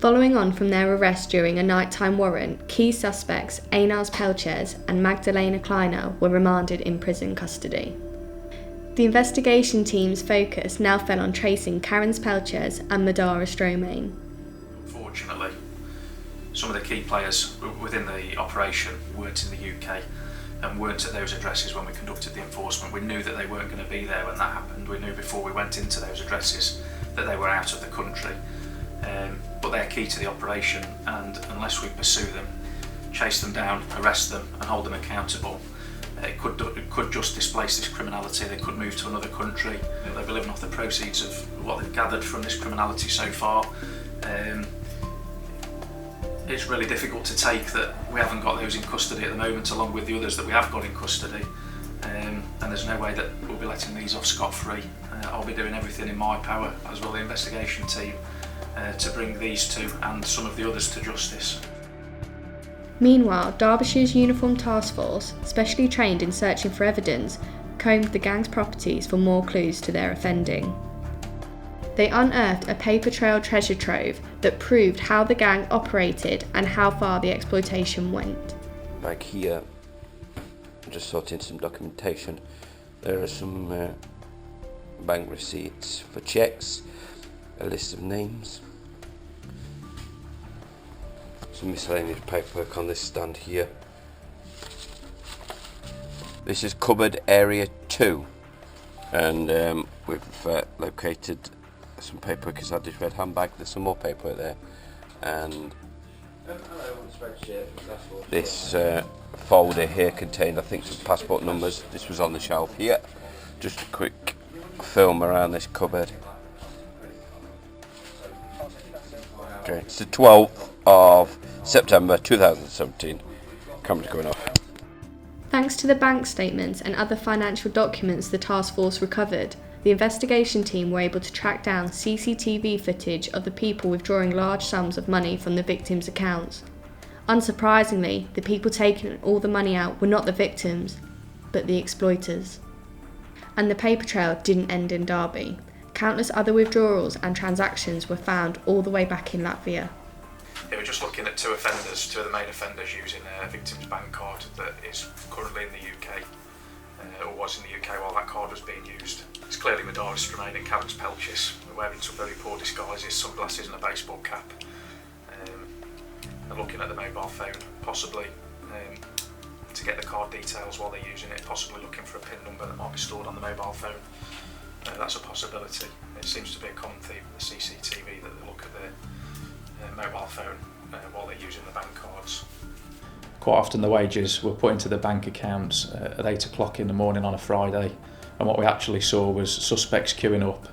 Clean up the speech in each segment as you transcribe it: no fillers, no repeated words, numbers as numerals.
Following on from their arrest during a nighttime warrant, key suspects Ainars Pelcis and Magdalena Kleina were remanded in prison custody. The investigation team's focus now fell on tracing Karen's Pelcis and Madara Stromane. Unfortunately, some of the key players within the operation weren't in the UK and weren't at those addresses when we conducted the enforcement. We knew that they weren't going to be there when that happened. We knew before we went into those addresses that they were out of the country. But they're key to the operation, and unless we pursue them, chase them down, arrest them and hold them accountable, it could just displace this criminality. They could move to another country. They'll be living off the proceeds of what they've gathered from this criminality so far. It's really difficult to take that we haven't got those in custody at the moment, along with the others that we have got in custody, and there's no way that we'll be letting these off scot-free. I'll be doing everything in my power, as well the investigation team, to bring these two and some of the others to justice. Meanwhile, Derbyshire's uniformed task force, specially trained in searching for evidence, combed the gang's properties for more clues to their offending. They unearthed a paper trail treasure trove that proved how the gang operated and how far the exploitation went. Like here, I'm just sorting some documentation. There are some bank receipts for checks, a list of names, some miscellaneous paperwork on this stand here. This is cupboard area 2, and we've located some paperwork inside this red handbag. There's some more paperwork there, and this folder here contained, I think, some passport numbers. This was on the shelf here. Just a quick film around this cupboard. Okay, it's the 12th of September 2017. Camera's going off. Thanks to the bank statements and other financial documents the task force recovered, the investigation team were able to track down CCTV footage of the people withdrawing large sums of money from the victims' accounts. Unsurprisingly, the people taking all the money out were not the victims, but the exploiters. And the paper trail didn't end in Derby. Countless other withdrawals and transactions were found all the way back in Latvia. Yeah, we're just looking at two of the main offenders using a victim's bank card that is currently in the UK, or was in the UK while that card was being used. It's clearly Madara, Stromane and Karen's Pelcis, wearing some very poor disguises, sunglasses and a baseball cap. And looking at the mobile phone, possibly to get the card details while they're using it, possibly looking for a PIN number that might be stored on the mobile phone. That's a possibility. It seems to be a common theme in the CCTV that they look at their mobile phone while they're using the bank cards. Quite often the wages were put into the bank accounts at 8 o'clock in the morning on a Friday, and what we actually saw was suspects queuing up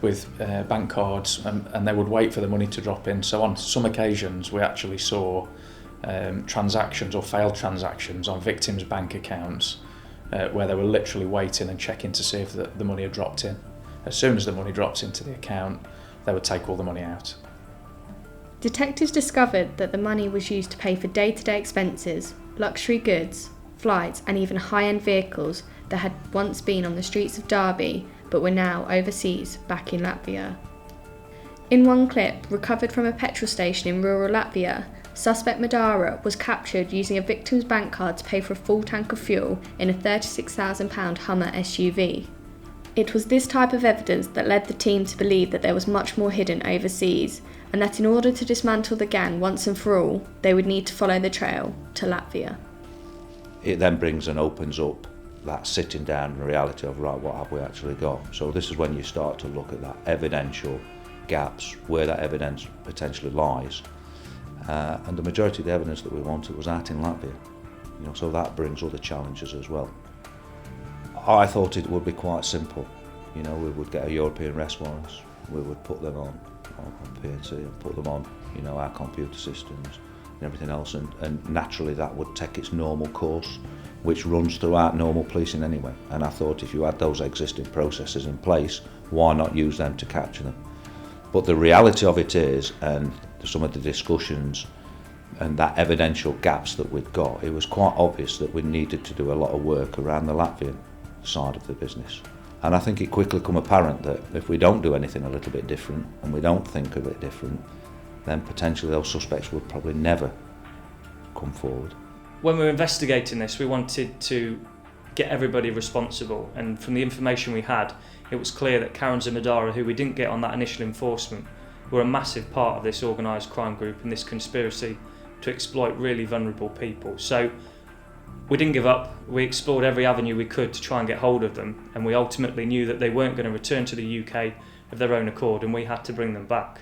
with bank cards, and they would wait for the money to drop in. So on some occasions we actually saw transactions or failed transactions on victims' bank accounts where they were literally waiting and checking to see if the money had dropped in. As soon as the money drops into the account, they would take all the money out. Detectives discovered that the money was used to pay for day-to-day expenses, luxury goods, flights and even high-end vehicles that had once been on the streets of Derby but were now overseas back in Latvia. In one clip, recovered from a petrol station in rural Latvia, suspect Madara was captured using a victim's bank card to pay for a full tank of fuel in a £36,000 Hummer SUV. It was this type of evidence that led the team to believe that there was much more hidden overseas, and that in order to dismantle the gang once and for all, they would need to follow the trail to Latvia. It then brings and opens up that sitting down and reality of, right, what have we actually got? So this is when you start to look at that evidential gaps, where that evidence potentially lies. And the majority of the evidence that we wanted was out in Latvia. So that brings other challenges as well. I thought it would be quite simple. We would get a European arrest warrants, we would put them on PNC and put them on, our computer systems and everything else, and naturally that would take its normal course, which runs throughout normal policing anyway. And I thought if you had those existing processes in place, why not use them to capture them? But the reality of it is, and some of the discussions and that evidential gaps that we'd got, it was quite obvious that we needed to do a lot of work around the Latvian side of the business. And I think it quickly became apparent that if we don't do anything a little bit different and we don't think a bit different, then potentially those suspects would probably never come forward. When we were investigating this, we wanted to get everybody responsible, and from the information we had, it was clear that Karens and Madara, who we didn't get on that initial enforcement, were a massive part of this organised crime group and this conspiracy to exploit really vulnerable people. So we didn't give up. We explored every avenue we could to try and get hold of them, and we ultimately knew that they weren't going to return to the UK of their own accord, and we had to bring them back.